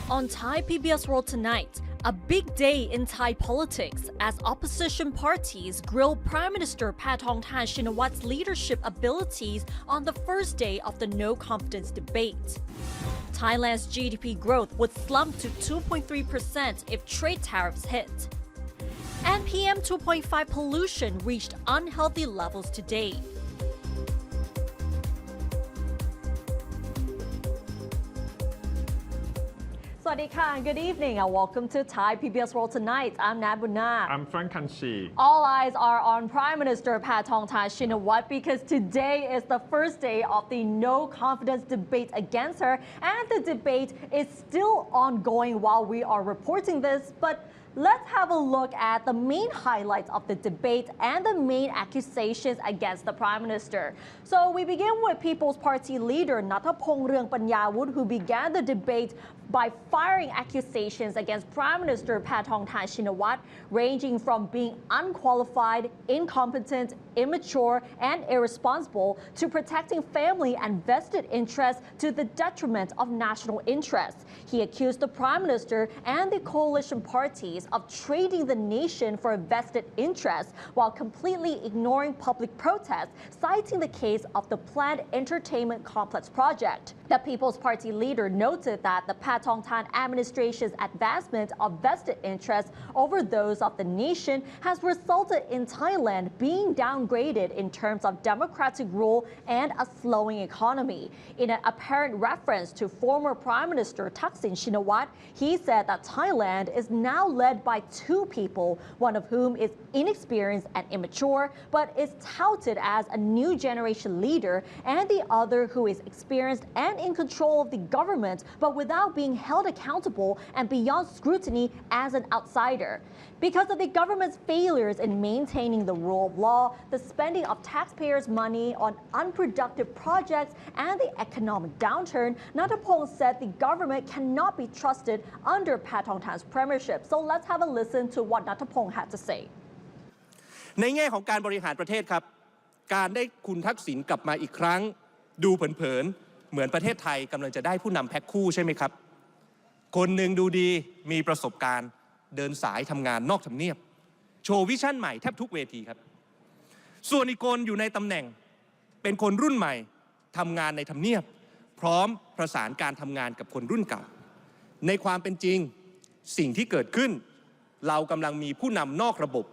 On Thai PBS World tonight, a big day in Thai politics as opposition parties grill Prime Minister Paetongtarn Shinawat's leadership abilities on the first day of the no-confidence debate. Thailand's GDP growth would slump to 2.3% if trade tariffs hit. And PM 2.5 pollution reached unhealthy levels today. Good evening and welcome to Thai PBS World Tonight. I'm Nat Bunna. I'm Frank Kanchi. All eyes are on Prime Minister Paetongtarn Shinawat because today is the first day of the no-confidence debate against her, and the debate is still ongoing while we are reporting this. But let's have a look at the main highlights of the debate and the main accusations against the Prime Minister. So we begin with People's Party leader Nathapong Ruengpanyawut, who began the debate by firing accusations against Prime Minister Paetongtarn Shinawat, ranging from being unqualified, incompetent, immature, and irresponsible, to protecting family and vested interests to the detriment of national interests. He accused the Prime Minister and the coalition parties of trading the nation for vested interests while completely ignoring public protests, citing the case of the planned entertainment complex project. The People's Party leader noted that the Paetongtarn administration's advancement of vested interests over those of the nation has resulted in Thailand being downgraded in terms of democratic rule and a slowing economy. In an apparent reference to former Prime Minister Thaksin Shinawat, he said that Thailand is now led by two people, one of whom is inexperienced and immature, but is touted as a new generation leader, and the other who is experienced and in control of the government, but without being held accountable and beyond scrutiny as an outsider. Because of the government's failures in maintaining the rule of law, the spending of taxpayers' money on unproductive projects, and the economic downturn, Nathapong said the government cannot be trusted under Paetongtarn's premiership. So let's have a listen to what Nathapong had to say. ในแง่ของการบริหารประเทศครับการได้คุณทักษิณกลับมาอีกครั้งดูเผินๆเหมือนประเทศไทยกำลังจะได้ผู้นำแพ็คคู่ใช่ไหมครับคนหนึ่งดูดีมีประสบการณ์เดินสายทำงานนอกทำเนียบโชว์วิชั่นใหม่แทบทุกเวทีครับส่วนอีกคนอยู่ในตำแหน่งเป็นคนรุ่นใหม่ทำงานในทำเนียบพร้อมประสานการทำงานกับคนรุ่นเก่าในความเป็นจริงสิ่งที่เกิดขึ้นเรากำลังมีผู้นำนอกระบบ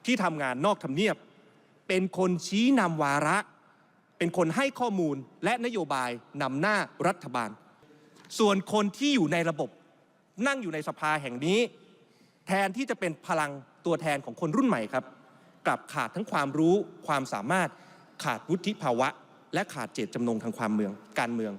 ที่ทำงานนอกทำเนียบเป็นคนชี้นำวาระเป็นคนให้ข้อมูลและนโยบายนำหน้ารัฐบาลส่วนคนที่อยู่ในระบบนั่งอยู่ในสภาแห่งนี้แทนที่จะเป็นพลังตัวแทนของคนรุ่นใหม่ครับกลับขาดทั้งความรู้ความสามารถขาดวุฒิภาวะและขาดเจตจำนงทางการเมือง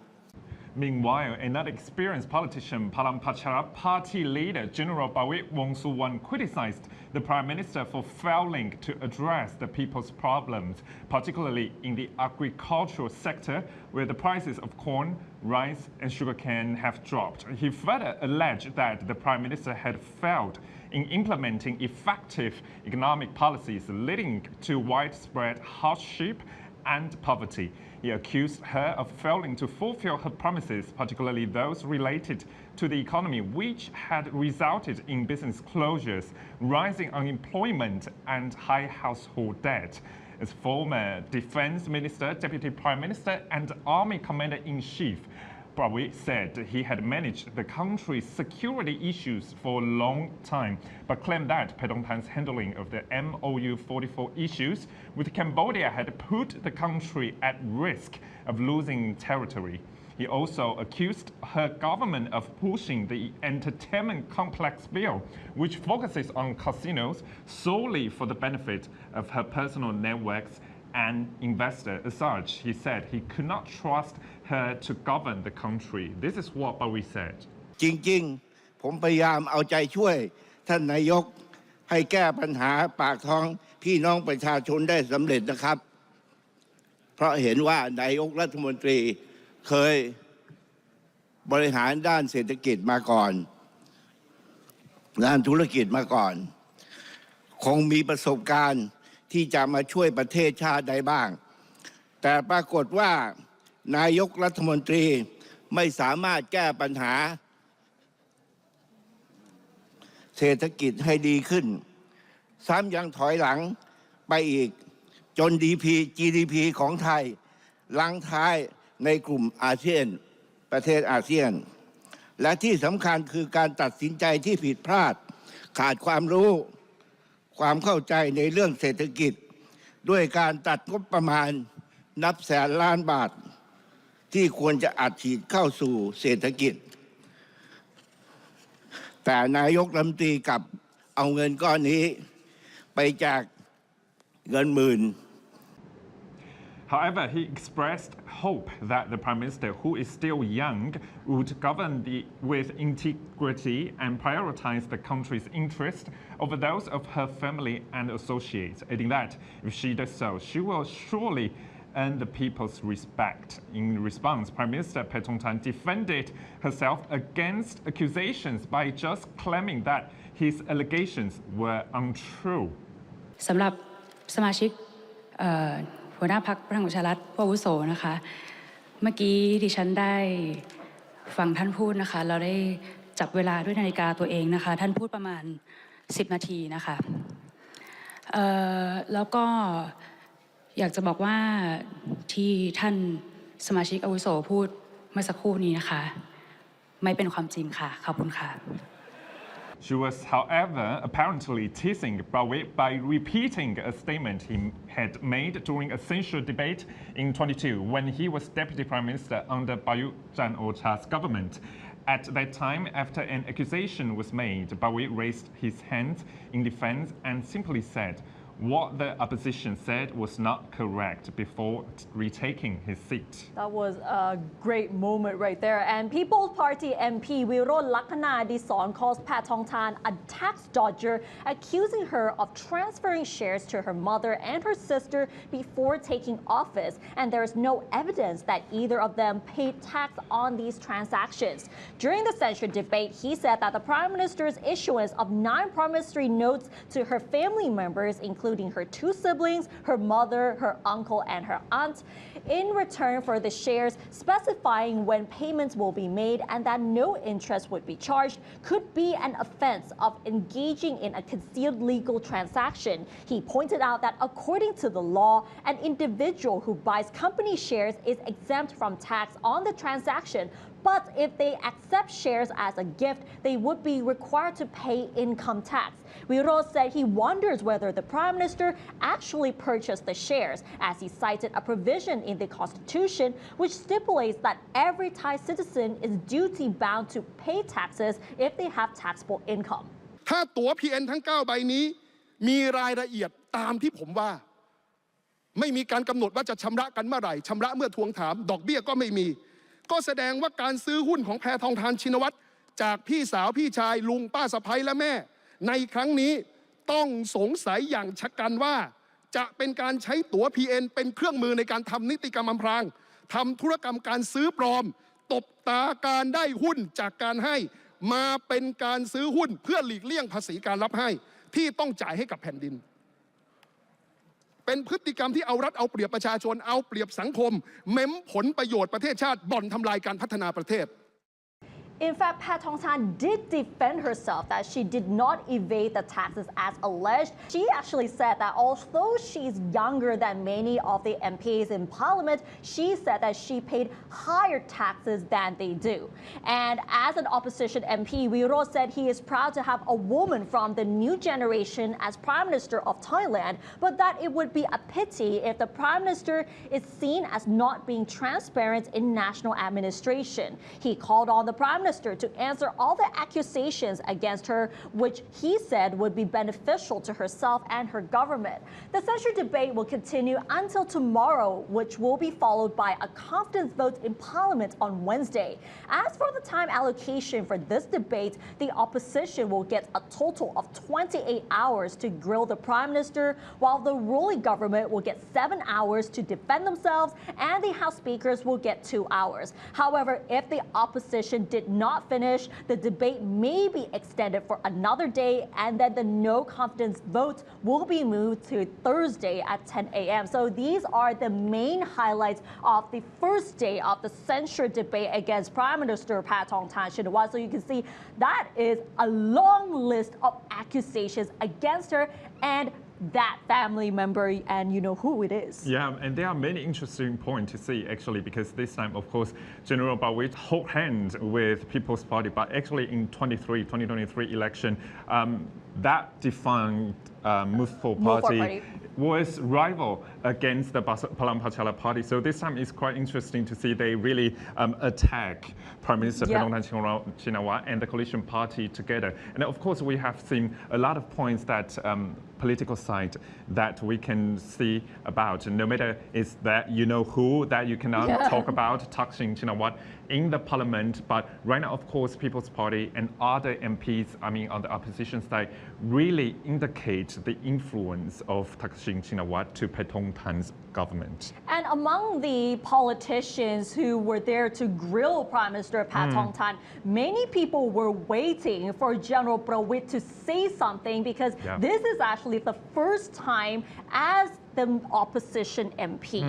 Meanwhile, another experienced politician, Palamphachara Party leader General Bawit Wongsuwan criticized the Prime Minister for failing to address the people's problems, particularly in the agricultural sector, where the prices of corn, rice, and sugarcane have dropped. He further alleged that the Prime Minister had failed in implementing effective economic policies, leading to widespread hardship and poverty. He accused her of failing to fulfill her promises, particularly those related to the economy, which had resulted in business closures, rising unemployment, and high household debt. As former Defense Minister, Deputy Prime Minister, and Army Commander-in-Chief, Prawit said he had managed the country's security issues for a long time, but claimed that Paetongtarn's handling of the MOU 44 issues with Cambodia had put the country at risk of losing territory. He also accused her government of pushing the entertainment complex bill, which focuses on casinos solely for the benefit of her personal networks and investor. As such, he said he could not trust her to govern the country. This is what Bawi said. จริงๆผมพยายามเอาใจช่วยท่านนายกให้แก้ปัญหาปากท้องพี่น้องประชาชนได้สำเร็จนะครับเพราะเห็นว่านายกรัฐมนตรีเคยบริหารด้านเศรษฐกิจมาก่อนด้านธุรกิจมาก่อนคงมีประสบการณ์ที่จะมาช่วยประเทศชาติได้บ้างแต่ปรากฏว่านายกรัฐมนตรีไม่สามารถแก้ปัญหา เศรษฐกิจให้ดีขึ้นซ้ำยังถอยหลังไปอีกจน GDP ของไทยลังท้ายในกลุ่มอาเซียนประเทศอาเซียนและที่สำคัญคือการตัดสินใจที่ผิดพลาดขาดความรู้ความเข้าใจในเรื่องเศรษฐกิจด้วยการตัดงบประมาณนับแสนล้านบาทที่ควรจะอัดฉีดเข้าสู่เศรษฐกิจแต่นายกรัฐมนตรีกลับเอาเงินก้อนนี้ไปแจกเงินหมื่น However, he expressed hope that the Prime Minister, who is still young, would govern with integrity and prioritize the country's interest over those of her family and associates, adding that if she does so, she will surely earn the people's respect. In response, Prime Minister Paetongtarn defended herself against accusations by just claiming that his allegations were untrue. สำหรับสมาชิกหัวหน้าพรรคพลังประชารัฐผู้อาวุโสนะคะเมื่อกี้ดิฉันได้ฟังท่านพูดนะคะเราได้จับเวลาด้วยนาฬิกาตัวเองนะคะท่านพูดประมาณ10 นาทีนะคะแล้วก็อยากจะบอกว่าที่ท่านสมาชิกอาวุโสพูดเมื่อสักครู่นี้นะคะไม่เป็นความจริงค่ะขอบคุณค่ะ She was, however, apparently teasing Prawit by repeating a statement he had made during a censure debate in 22 when he was Deputy Prime Minister under Prayut Chan-o-cha's government. At that time, after an accusation was made, Prawit raised his hands in defense and simply said what the opposition said was not correct before retaking his seat. That was a great moment right there. And People's Party MP Wirod Lakhanadison calls Paetongtarn a tax dodger, accusing her of transferring shares to her mother and her sister before taking office. And there is no evidence that either of them paid tax on these transactions. During the censure debate, he said that the Prime Minister's issuance of 9 promissory notes to her family members, including her 2 siblings, her mother, her uncle, and her aunt, in return for the shares, specifying when payments will be made and that no interest would be charged, could be an offense of engaging in a concealed legal transaction. He pointed out that according to the law, an individual who buys company shares is exempt from tax on the transaction. But if they accept shares as a gift, they would be required to pay income tax. Wirod said he wonders whether the Prime Minister actually purchased the shares, as he cited a provision in the Constitution which stipulates that every Thai citizen is duty-bound to pay taxes if they have taxable income. ถ้าตั๋ว PN ทั้ง 9 ใบนี้มีรายละเอียดตามที่ผมว่าไม่มีการกำหนดว่าจะชำระกันเมื่อไหร่ชำระเมื่อทวงถามดอกเบี้ยก็ไม่มีก็แสดงว่าการซื้อหุ้นของแพทองธารชินวัตรจากพี่สาวพี่ชายลุงป้าสะใภ้และแม่ในครั้งนี้ต้องสงสัยอย่างชะกันว่าจะเป็นการใช้ตั๋ว PN เป็นเครื่องมือในการทำนิติกรรมอำพรางทำธุรกรรมการซื้อปลอมตบตาการได้หุ้นจากการให้มาเป็นการซื้อหุ้นเพื่อหลีกเลี่ยงภาษีการรับให้ที่ต้องจ่ายให้กับแผ่นดินเป็นพฤติกรรมที่เอารัดเอาเปรียบประชาชนเอาเปรียบสังคมเม้มผลประโยชน์ประเทศชาติบ่อนทำลายการพัฒนาประเทศ In fact, Paetongtarn did defend herself that she did not evade the taxes as alleged. She actually said that although she's younger than many of the MPs in Parliament, she said that she paid higher taxes than they do. And as an opposition MP, Wirod said he is proud to have a woman from the new generation as Prime Minister of Thailand, but that it would be a pity if the Prime Minister is seen as not being transparent in national administration. He called on the Prime Minister to answer all the accusations against her, which he said would be beneficial to herself and her government. The censure debate will continue until tomorrow, which will be followed by a confidence vote in Parliament on Wednesday. As for the time allocation for this debate, the opposition will get a total of 28 hours to grill the Prime Minister, while the ruling government will get 7 hours to defend themselves, and the House speakers will get 2 hours. However, if the opposition did not finish. The debate may be extended for another day, and then the no confidence vote will be moved to Thursday at 10 a.m. So these are the main highlights of the first day of the censure debate against Prime Minister Paetongtarn Shinawatra. So you can see that is a long list of accusations against her and that family member, and you know who it is. Yeah, and there are many interesting points to see actually, because this time, of course, General Bawit hold hands with People's Party, but actually in 2023 election, that defined Move For Party was rival against the Palang Pracharath Party. So this time it's quite interesting to see they really attack Prime Minister Paetongtarn Shinawatra and the coalition party together. And of course, we have seen a lot of points that political side that we can see about. No matter is that you know who that you cannot talk about Thaksin Shinawatra in the parliament, but right now, of course, People's Party and other MPs, I mean, on the opposition side, really indicate the influence of Thaksin Shinawatra to Paetongtarn's government. And among the politicians who were there to grill Prime Minister Paetongtarn, many people were waiting for General Prawit to say something, because this is actually the first time as the opposition MP.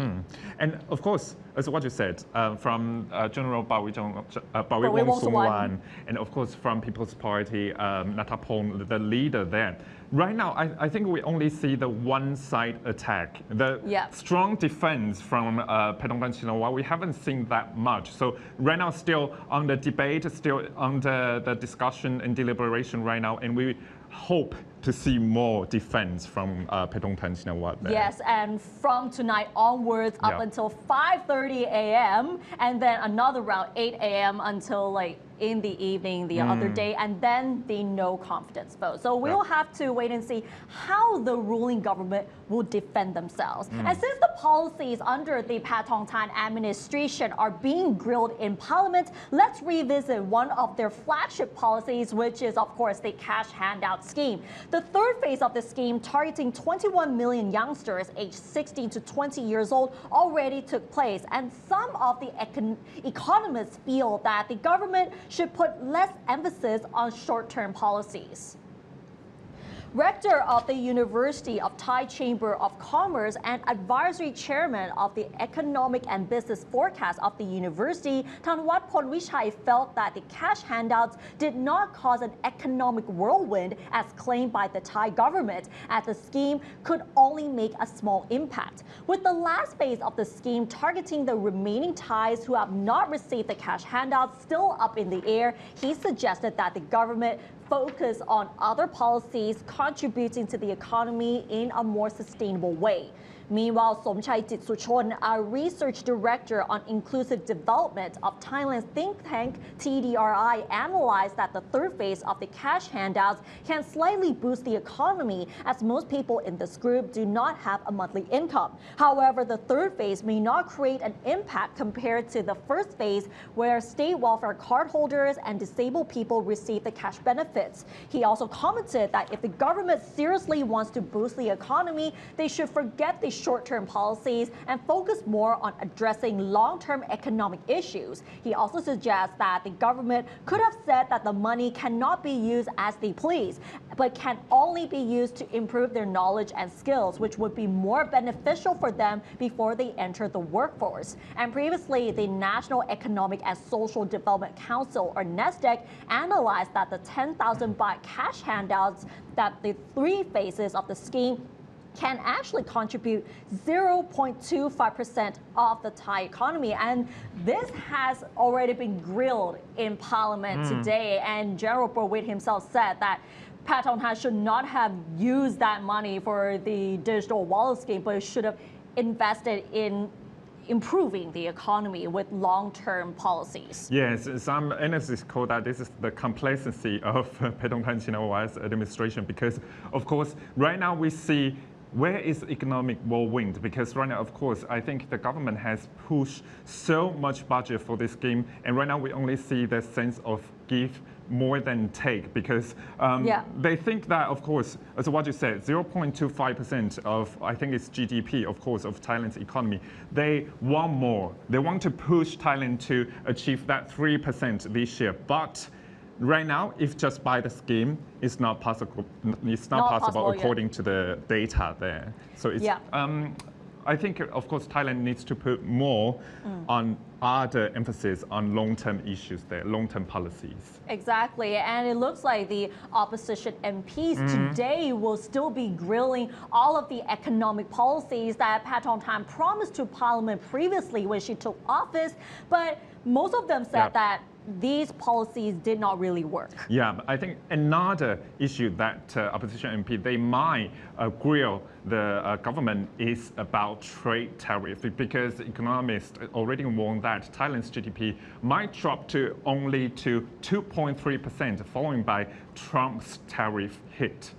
And of course, as what you said, from General Bawit Wongsuwan, and of course from People's Party, Natapong, the leader there. Right now, I think we only see the one-side attack, the strong defense from Paetongtarn Shinawatra. We haven't seen that much. So right now, still on the debate, still under the discussion and deliberation right now, and we hope to see more defense from Paetongtarn Shinawatra. Yes, and from tonight onwards up until 5:30 a.m. and then another round 8 a.m. until like in the evening the other day, and then the no confidence vote. So we'll have to wait and see how the ruling government will defend themselves. And since the policies under the Paetongtarn administration are being grilled in parliament, let's revisit one of their flagship policies, which is of course the cash handout scheme. The third phase of the scheme, targeting 21 million youngsters aged 16 to 20 years old, already took place, and some of the economists feel that the government should put less emphasis on short-term policies. Rector of the University of Thai Chamber of Commerce and advisory chairman of the Economic and Business Forecast of the university, Thanwat Ponwichai, felt that the cash handouts did not cause an economic whirlwind as claimed by the Thai government, as the scheme could only make a small impact. With the last phase of the scheme targeting the remaining Thais who have not received the cash handouts still up in the air, he suggested that the government focus on other policies contributing to the economy in a more sustainable way. Meanwhile, Somchai Jitsuchon, a research director on inclusive development of Thailand's think tank TDRI, analyzed that the third phase of the cash handouts can slightly boost the economy, as most people in this group do not have a monthly income. However, the third phase may not create an impact compared to the first phase, where state welfare card holders and disabled people receive the cash benefits. He also commented that if the government seriously wants to boost the economy, they should forget the short-term policies and focus more on addressing long-term economic issues. He also suggests that the government could have said that the money cannot be used as they please, but can only be used to improve their knowledge and skills, which would be more beneficial for them before they enter the workforce. And previously, the National Economic and Social Development Council, or NESDEC, analyzed that the 10,000 baht cash handouts, that the three phases of the scheme can actually contribute 0.25% of the Thai economy. And this has already been grilled in parliament today. And General Prawit himself said that Paetongtarn should not have used that money for the digital wallet scheme, but should have invested in improving the economy with long-term policies. Yes, some analysts call that this is the complacency of Paetongtarn Shinawatra's administration, because of course right now we see where is economic whirlwind? Because right now, of course, I think the government has pushed so much budget for this scheme, and right now we only see the sense of give more than take, because they think that, of course, as what you said, 0.25% of, I think it's GDP, of course, of Thailand's economy. They want more. They want to push Thailand to achieve that 3% this year. But right now, if just by the scheme, it's not possible. It's not possible according to the data there. So it's. I think, of course, Thailand needs to put more on other emphasis on long-term issues there, long-term policies. Exactly, and it looks like the opposition MPs today will still be grilling all of the economic policies that Paetongtarn promised to Parliament previously when she took office, but most of them said that these policies did not really work. Yeah, I think another issue that opposition MP, they might grill the government is about trade tariff, because economists already warned that Thailand's GDP might drop to only to 2.3% following by Trump's tariff hit.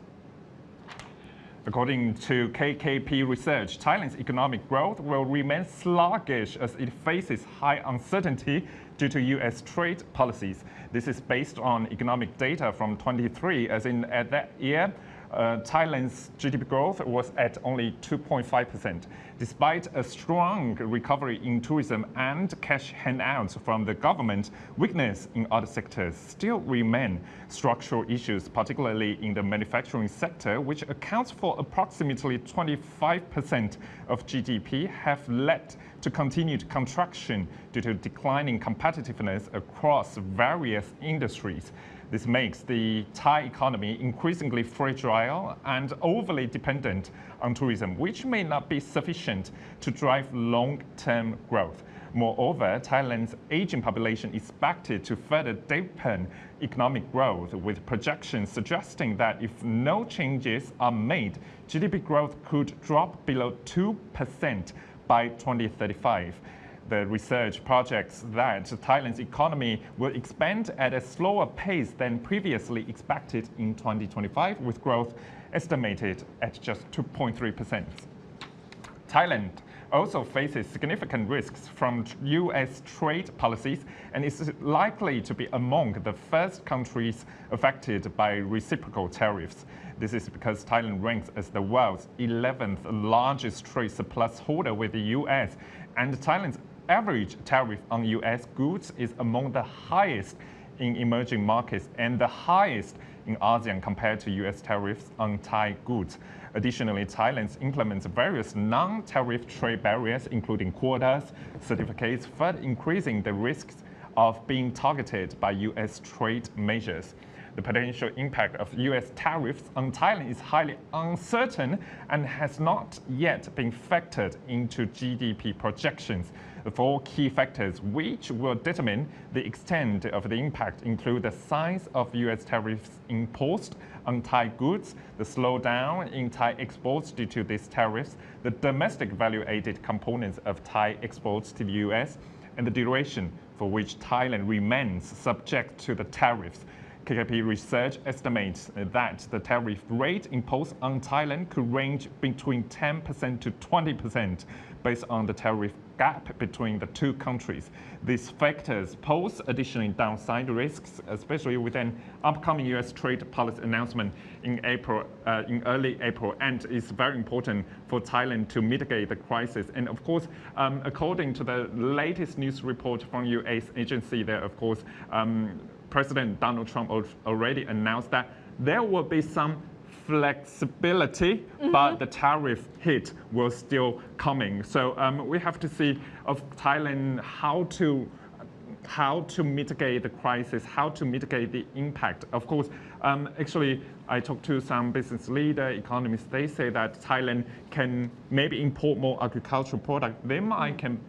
According to KKP research, Thailand's economic growth will remain sluggish as it faces high uncertainty due to U.S. trade policies. This is based on economic data from 23, as in at that year, Thailand's GDP growth was at only 2.5%. Despite a strong recovery in tourism and cash handouts from the government, weakness in other sectors still remain. Structural issues, particularly in the manufacturing sector, which accounts for approximately 25% of GDP, have led to continued contraction due to declining competitiveness across various industries. This makes the Thai economy increasingly fragile and overly dependent on tourism, which may not be sufficient to drive long-term growth. Moreover, Thailand's aging population is expected to further deepen economic growth, with projections suggesting that if no changes are made, GDP growth could drop below 2% by 2035. The research projects that Thailand's economy will expand at a slower pace than previously expected in 2025, with growth estimated at just 2.3%. Thailand also faces significant risks from U.S. trade policies and is likely to be among the first countries affected by reciprocal tariffs. This is because Thailand ranks as the world's 11th largest trade surplus holder with the U.S., and Thailand's average tariff on U.S. goods is among the highest in emerging markets and the highest in ASEAN compared to U.S. tariffs on Thai goods. Additionally, Thailand implements various non-tariff trade barriers, including quotas, certificates, further increasing the risks of being targeted by U.S. trade measures. The potential impact of U.S. tariffs on Thailand is highly uncertain and has not yet been factored into GDP projections. The four key factors which will determine the extent of the impact include the size of U.S. tariffs imposed on Thai goods, the slowdown in Thai exports due to these tariffs, the domestic value-added components of Thai exports to the U.S., and the duration for which Thailand remains subject to the tariffs. KKP research estimates that the tariff rate imposed on Thailand could range between 10% to 20% based on the tariff gap between the two countries. These factors pose additional downside risks, especially with an upcoming U.S. trade policy announcement in early April, and it's very important for Thailand to mitigate the crisis. And of course, according to the latest news report from U.S. agency there, of course, President Donald Trump already announced that there will be some flexibility, but the tariff hit will still coming. So we have to see of Thailand how to mitigate the crisis, how to mitigate the impact. Of course, actually, I talked to some business leader, economists. They say that Thailand can maybe import more agricultural products. They might can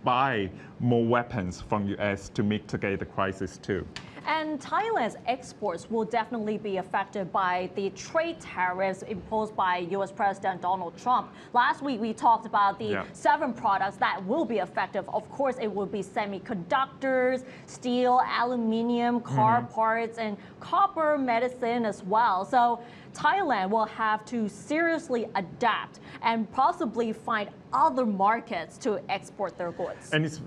buy more weapons from U.S. to mitigate the crisis too. And Thailand's exports will definitely be affected by the trade tariffs imposed by U.S. President Donald Trump. Last week, we talked about the 7 products that will be affected. Of course, it will be semiconductors, steel, aluminium, car parts, and copper, medicine as well. So Thailand will have to seriously adapt and possibly find other markets to export their goods. And it's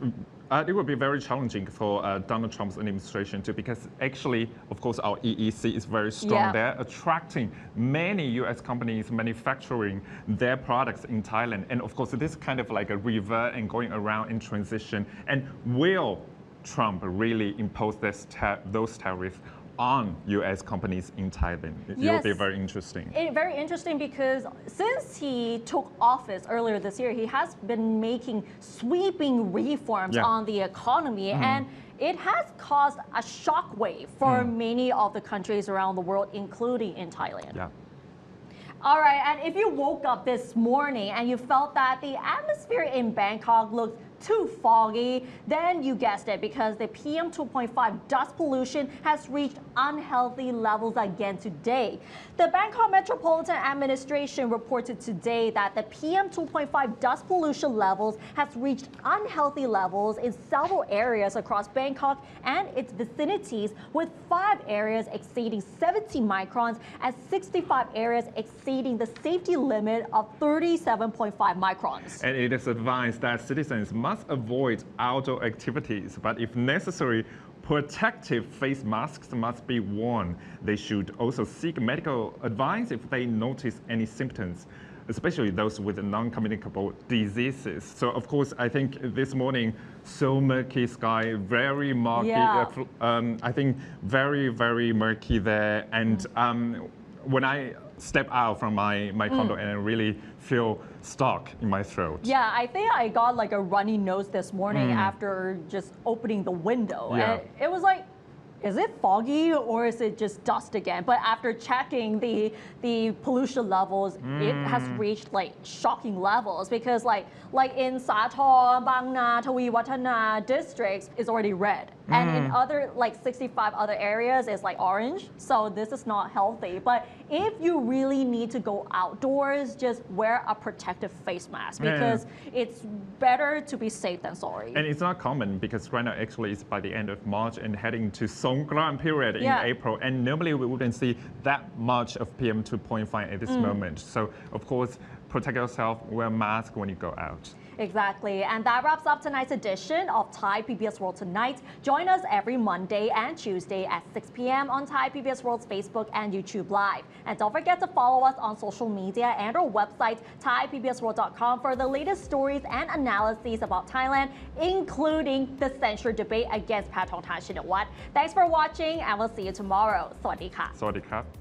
It would be very challenging for Donald Trump's administration too, because actually, of course, our EEC is very strong. Yeah. They're attracting many U.S. companies manufacturing their products in Thailand. And of course, this is kind of like a revert and going around in transition. And will Trump really impose those tariffs on U.S. companies in Thailand? It will be very interesting. Very interesting because since he took office earlier this year, he has been making sweeping reforms on the economy, and it has caused a shockwave for many of the countries around the world, including in Thailand. Yeah. All right, and if you woke up this morning and you felt that the atmosphere in Bangkok looked too foggy, then you guessed it, because the PM 2.5 dust pollution has reached unhealthy levels again today. The Bangkok Metropolitan Administration reported today that the PM 2.5 dust pollution levels has reached unhealthy levels in several areas across Bangkok and its vicinities, with 5 areas exceeding 70 microns and 65 areas exceeding the safety limit of 37.5 microns. And it is advised that citizens must avoid outdoor activities, but if necessary, protective face masks must be worn. They should also seek medical advice if they notice any symptoms, especially those with non-communicable diseases. So of course, I think this morning, so murky sky, very murky, I think very, very murky there. And when I step out from my condo and I really feel stuck in my throat. Yeah, I think I got like a runny nose this morning after just opening the window. Yeah. And it was like, is it foggy or is it just dust again? But after checking the pollution levels, it has reached like shocking levels, because like in Sathorn, Bang Na, Tawi Watana districts is already red. And in other, like 65 other areas, it's like orange. So this is not healthy. But if you really need to go outdoors, just wear a protective face mask, because it's better to be safe than sorry. And it's not common, because right now actually it's by the end of March and heading to Songkran period in April. And normally we wouldn't see that much of PM 2.5 at this moment. So of course, protect yourself, wear a mask when you go out. Exactly. And that wraps up tonight's edition of Thai PBS World Tonight. Join us every Monday and Tuesday at 6 p.m. on Thai PBS World's Facebook and YouTube Live. And don't forget to follow us on social media and our website, thaipbsworld.com, for the latest stories and analyses about Thailand, including the censure debate against Paetongtarn Shinawatra. Thanks for watching, and we'll see you tomorrow. สวัสดีค่ะ สวัสดีครับ